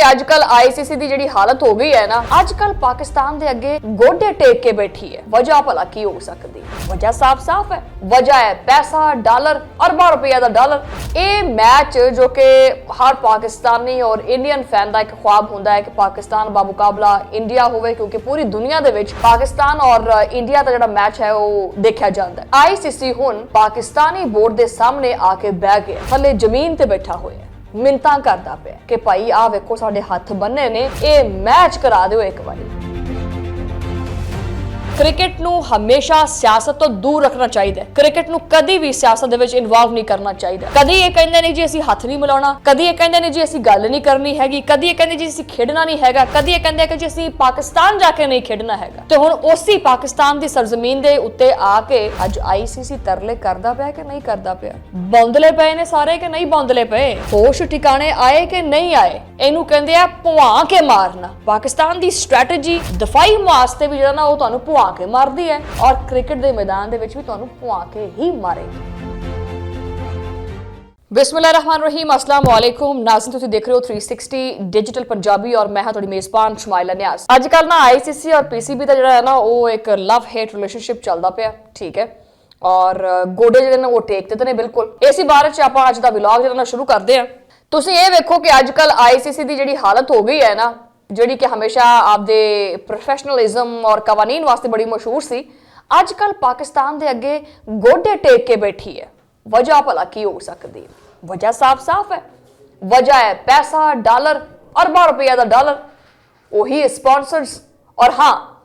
आजकल आईसीसी की जिहड़ी हालत हो गई है ना, आजकल पाकिस्तान के अगे गोडे टेक के बैठी है। वजह भला की हो सकती है? वजह साफ साफ है, वजह है पैसा, डॉलर, अरबों रुपया का डॉलर। ये मैच जो कि हर पाकिस्तानी और इंडियन फैन का एक ख्वाब होंदा है कि पाकिस्तान बामुकाबला इंडिया होवे, क्योंकि पूरी दुनिया दे विच पाकिस्तान और इंडिया का जिहड़ा मैच है वो देखा जाता है। आईसीसी हुण पाकिस्तानी बोर्ड के सामने आके बह गया, थले जमीन ते बैठा होया, मिन्नतां करदा पिया कि भाई आ वेखो साडे हत्थ बन्ने ने, ये मैच करा दिओ एक बारी। क्रिकेट नूं हमेशा सियासत तो दूर रखना चाहिए। क्रिकेट नूं कदी भी सियासत दे विच इन्वॉल्व नहीं करना चाहिए। कदी ये कहंदे ने जी असीं हत्थ नहीं मिलाउणा, कदी ये कहंदे ने जी असीं गल नहीं करनी हैगी, कदी ये कहंदे जी असीं खेडना नहीं हैगा, कदी ये कहंदे कि जी असीं पाकिस्तान जाके नहीं खेडना हैगा। ते हुण उसी पाकिस्तान दी सरजमीन दे उत्ते आके अज आईसीसी तरले करदा पिया कि नहीं करदा पिया? बौंदले पए ने सारे कि नहीं बौंदले पए? होश ठिकाने आए कि नहीं आए? इहनूं कहंदे आ भुआ के मारना। पाकिस्तान दी स्ट्रैटेजी दफाई वास्ते भी जिहड़ा ना वो तुहानूं भुआ के मारदी है और क्रिकेट दे मैदान दे विच भी तुहानूं भुआ के ही मारेगी। बिस्मिल्लाहिर्रहमानिर्रहीम, अस्सलाम वालेकुम नाज़रीन, तुसीं देख रहे हो 360 डिजिटल पंजाबी और मैं हां तुहाडी मेज़बान शुमाइला न्याज़। अजकल ना आईसीसी और पीसीबी दा जिहड़ा है ना वो एक लव हेट रिलेशनशिप चलदा पिया, ठीक है, और गोडे जिहड़े ने वो टेक ते ने बिल्कुल। इसी बारे च आपां अज दा व्लॉग जिहड़ा ना शुरू करदे हां। तुसीं ये वेखो कि अजकल आईसीसी दी जिहड़ी हालत हो गई है ना, जिहड़ी कि हमेशा आपदे प्रोफेशनलिज्म और कवानीन वास्ते बड़ी मशहूर सी, अजकल पाकिस्तान दे अगे गोडे टेक के बैठी है। वजह भला की हो सकती है? वजह साफ साफ है, वजह है पैसा, डॉलर, अरबों रुपया का डॉलर, वही स्पॉन्सर्स। और हाँ,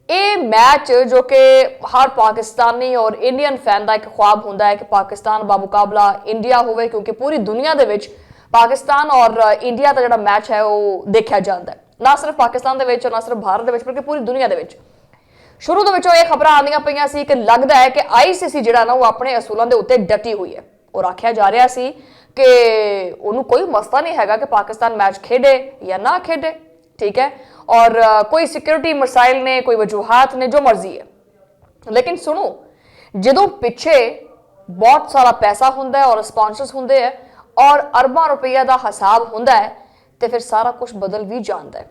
ये मैच जो कि हर पाकिस्तानी और इंडियन फैन का एक ख्वाब होंदा है कि पाकिस्तान बामुकाबला इंडिया होवे, क्योंकि पूरी दुनिया दे विच पाकिस्तान और इंडिया का जिहड़ा मैच है वो देखा जाता है, ना सिर्फ पाकिस्तान दे विच और ना सिर्फ भारत दे विच बल्कि पूरी दुनिया दे विच। शुरू दे विचों ये खबरां आंदियां पईयां सी कि लगदा है कि आईसीसी जिहड़ा ना वो अपने असूलों दे उत्ते डटी हुई है और आख्या जा रहा सी कि उन्होंने कोई मसला नहीं हैगा कि पाकिस्तान मैच खेडे या ना खेडे, ठीक है, और कोई सिक्योरिटी मसाइल ने, कोई वजूहात ने, जो मर्जी है। लेकिन सुनो, जदों पिछे बहुत सारा पैसा हुंदा है और स्पॉन्सर्स हुंदे है और अरबों रुपया का हिसाब हुंदा है, तो फिर सारा कुछ बदल भी जाता है।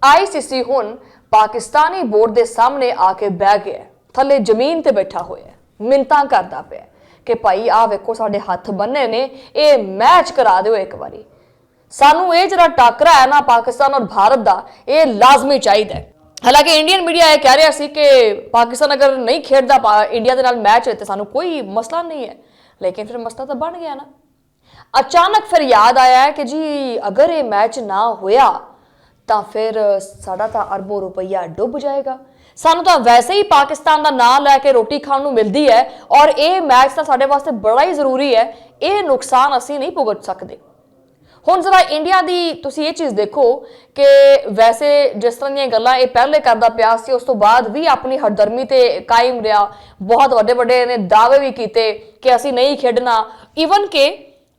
आईसीसी हुण पाकिस्तानी बोर्ड के सामने आके बह गया, थले जमीन ते बैठा होया, मिन्नतां करदा पिया कि भाई आ वेखो साडे हत्थ बन्ने ने, ये मैच करा दिओ एक बारी। सानू ये जिहड़ा टाकरा है ना पाकिस्तान और भारत का, ये लाजमी चाहिए। हालांकि इंडियन मीडिया यह कह रहा सी कि पाकिस्तान अगर नहीं खेडदा इंडिया के नाल मैच तो सानू कोई मसला नहीं है, लेकिन फिर मसला तो बन गया ना। अचानक फिर याद आया है कि जी अगर ये मैच ना होया तो फिर साडा तो अरबों रुपया डुब जाएगा, सानू तो वैसे ही पाकिस्तान का नाम लैके रोटी खाण नूं मिलदी है और ये मैच तो साडे वास्ते बड़ा ही जरूरी है, ये नुकसान असीं नहीं भुगत सकते। हुण जरा इंडिया दी तुसीं ये चीज़ देखो कि वैसे जिस तरह दी गल्लां ये पहले करदा पिया सी, उस तो बाद भी अपनी हरदर्मी ते कायम रहा, बहुत वड्डे वड्डे ने दावे भी कीते कि असीं नहीं खेडना। ईवन के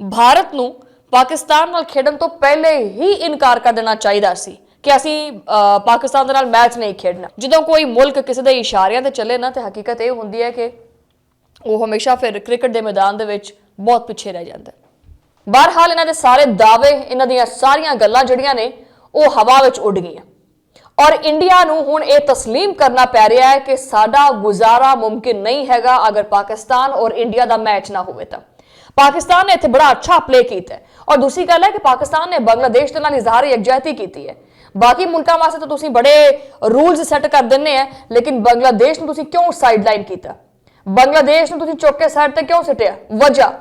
भारत नूं पाकिस्तान नाल खेडण तो पहले ही इनकार कर देना चाहिए सी कि असीं पाकिस्तान दे नाल मैच नहीं खेडना। जदों कोई मुल्क किसी दे इशारियां ते चले ना, तो हकीकत ये हुंदी है कि वो हमेशा फिर क्रिकेट के मैदान दे विच बहुत पिछे रह जाता है। बहरहाल इन्हां दे सारे दावे, इन्हां दियां सारियां गल्लां जिहड़ियां ने वो हवा विच उड़ गईयां और इंडिया नूं हुण ये तस्लीम करना पै रहा है कि साडा गुजारा मुमकिन नहीं हैगा अगर पाकिस्तान और इंडिया का मैच ना होवे। तां पाकिस्तान ने इत्थे बड़ा अच्छा प्ले किया है और दूसरी गल है कि पाकिस्तान ने बांग्लादेश के नाल इजहार यकजहती की है। बाकी मुल्कां वास्ते तो तुसीं बड़े रूल्स सैट कर दिंदे हैं, लेकिन बांग्लादेश नूं तुसीं क्यों साइडलाइन किया? बांग्लादेश नूं तुसीं चुक के साइड ते क्यों सिटिया? वजह,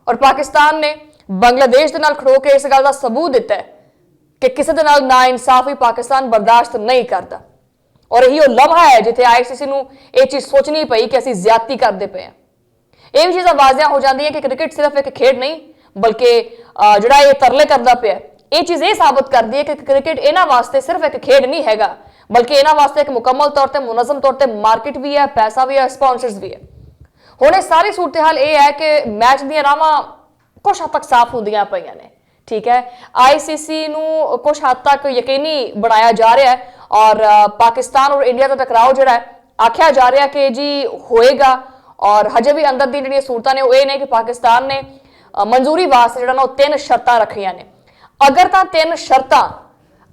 और पाकिस्तान ने बांग्लादेश के नाल खड़ो के इस गल का सबूत दिता है कि किसी दे नाल नाइंसाफी पाकिस्तान बर्दाश्त नहीं करता। और यही वो लम्हा है जिथे आईसीसी नूं ये चीज़ सोचनी पई कि असीं ज्यादती करते पे हैं। ये भी चीज़ां वाजिया हो जाती है कि क्रिकेट सिर्फ एक खेड नहीं बल्कि जिहड़ा ये तरले करदा पिया, ये चीज़ ये साबित करती है कि क्रिकेट इन्हां वास्ते सिर्फ एक खेड नहीं हैगा, बल्कि इन्हां वास्ते एक मुकम्मल तौर पर मुनज़म तौर पर मार्केट भी है, पैसा भी है, स्पॉन्सर्स भी है। हुण सारी सूरत हाल ये है कि मैच दी रावां कुछ हद तक साफ होंदियां पईयां ने, ठीक है। आईसीसी नूं कुछ हद तक यकीनी बनाया जा रहा है और पाकिस्तान और इंडिया का टकराव जिहड़ा है आख्या जा रहा है कि जी होएगा, और हजे भी अंदर दी जिहड़ियां सूरतां ने वो ये ने कि पाकिस्तान ने मंजूरी वास्ते जिहड़ा ना 3 शर्तां रखियां ने। अगर तां 3 शर्तां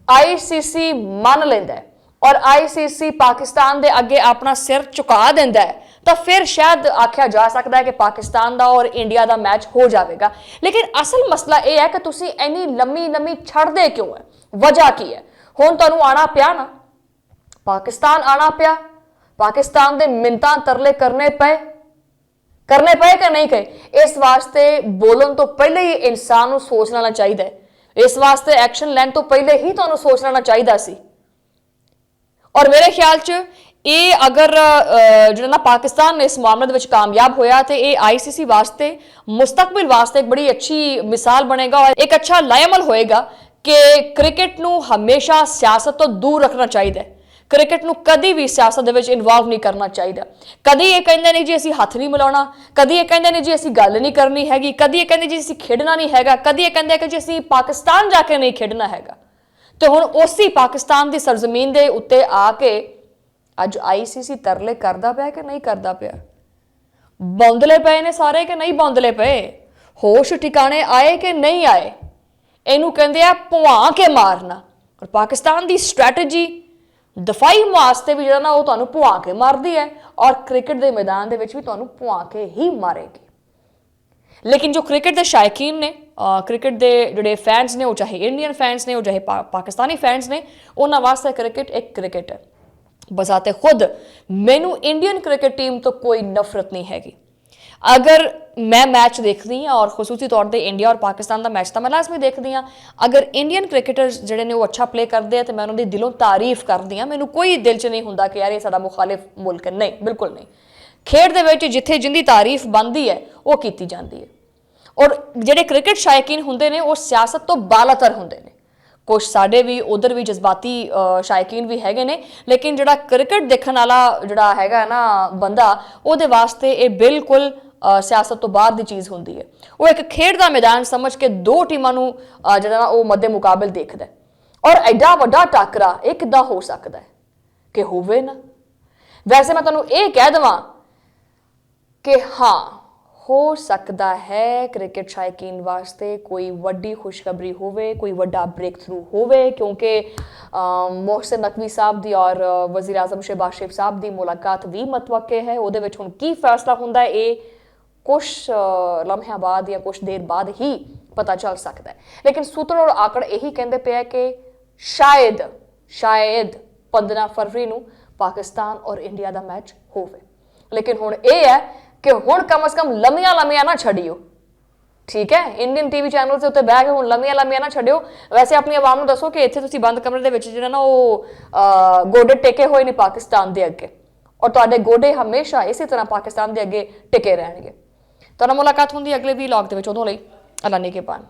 आईसीसी मान लेंदा है और आईसीसी पाकिस्तान दे अगे अपना सिर झुका देंदा है तो फिर शायद आख्या जा सकता है कि पाकिस्तान दा और इंडिया दा मैच हो जाएगा। लेकिन असल मसला यह है कि तुसी इन्नी लम्मी लम्मी छड़दे क्यों है, वजह की है? हुण तुहानूं आना पिया ना, पाकिस्तान आना पिया, पाकिस्तान दे मिन्नतां तरले करने पे कि नहीं कहे? इस वास्ते बोलन तो पहले ही इंसान को सोच लेना चाहिए, इस वास्ते एक्शन लैन तो पहले ही तुहानूं सोच लेना चाहिए सी। और मेरे ख्याल च ये अगर जो ना पाकिस्तान इस मामले में कामयाब होया तो ये आईसीसी वास्ते मुस्तकबिल वास्ते एक बड़ी अच्छी मिसाल बनेगा और एक अच्छा लायमल होएगा कि क्रिकेट नूं हमेशा सियासत तो दूर रखना चाहिए, क्रिकेट नूं कदी भी सियासत दे विच इन्वॉल्व नहीं करना चाहिए। कदी ये कहंदे नहीं जी असीं हत्थ नहीं मिलाउणा, कदी ये कहंदे नहीं जी असीं गल नहीं करनी हैगी, कदी ये कहंदे जी असीं खेडना नहीं हैगा, कदी ये कहंदे कि जी असीं पाकिस्तान जाके नहीं खेडना हैगा। तो हुण उसी पाकिस्तान की सरजमीन के उत्ते आके अज आईसीसी तरले करदा पिया कि नहीं करदा पिया? बौंदले पे ने सारे कि नहीं बौंदले पे? होश ठिकाने आए कि नहीं आए? इनू कहंदे आ भुआ के मारना। और पाकिस्तान की स्ट्रैटेजी दफाई वास्ते भी जो ना वो तुहानूं भुआ के मारदी है और क्रिकेट के मैदान के भी तुहानूं भुआ के ही मारेगी। लेकिन जो क्रिकेट के शायकीन ने, क्रिकेट के जोड़े फैंस ने, वो चाहे इंडियन फैंस ने, वो चाहे पाकिस्तानी फैंस ने, उन्होंने वास्ते क्रिकेट एक क्रिकेट है। बजाते खुद मैनू इंडियन क्रिकेट टीम तो कोई नफरत नहीं हैगी। अगर मैं मैच देखती हाँ और खसूसी तौर पर इंडिया और पाकिस्तान का मैच तो मैं लाजमी देखती हाँ, अगर इंडियन क्रिकेटर्स जोड़े ने वो अच्छा प्ले करते हैं तो मैं उन्होंने दिलों तारीफ करती हाँ। मैनू कोई दिल च नहीं होंदा कि यार ये साडा मुखालिफ मुल्क है, नहीं, बिल्कुल नहीं। खेड दे विच जिथे जिंदी तारीफ बनती है वो की जाती है। और ਜਿਹੜੇ क्रिकेट शायकीन होंगे ने वो सियासत तो बालातर होंगे ने, कुछ साडे भी उधर भी जज्बाती शायकीन भी हैगे ने, लेकिन जिहड़ा क्रिकेट देखने वाला जिहड़ा हैगा ना बंदा ਉਹਦੇ वास्ते ये बिल्कुल सियासत तो बाहर की चीज़ होंदी है। वो एक खेड का मैदान समझ के दो टीमां नूं जिहड़ा ना वो मद्दे मुकाबल देखदा है। और एडा वड्डा टाकरा ये किद्दां हो सकदा है कि होवे ना? वैसे मैं तुहानूं ये कह देवां कि हाँ हो सकता है क्रिकेट शायकीन वास्ते कोई वड्डी खुशखबरी होवे, कोई वड्डा ब्रेक थ्रू होवे, क्योंकि मोहसिन नकवी साहब दी और वज़ीर आज़म शहबाज शरीफ साहब दी मुलाकात भी मतवक्के है। उहदे विच हुण की फैसला हुंदा है ये कुछ लम्हे बाद या कुछ देर बाद ही पता चल सकता है। लेकिन सूत्र और आंकड़ यही कहते पे कि शायद 15 फरवरी नूं पाकिस्तान और इंडिया का मैच होवे। लेकिन हुण ये है कि हुण कम से कम लम्मियां ना छड़ियो, ठीक है? इंडियन टीवी चैनल से उत्ते बह के हुण लम्मियां ना छड़ियो। वैसे अपनी आवाम नूं दसो कि इत्थे तुसीं बंद कमरे दे विच जिहड़ा ना वो गोडे टेके हुए ने पाकिस्तान दे अगे, और तुहाडे गोडे हमेशा इसी तरह पाकिस्तान दे अगे टिके रहणगे। तुहाडे नाल मुलाकात हुंदी अगले व्लॉग दे विच, उदों लई अल्लाह ने के पान।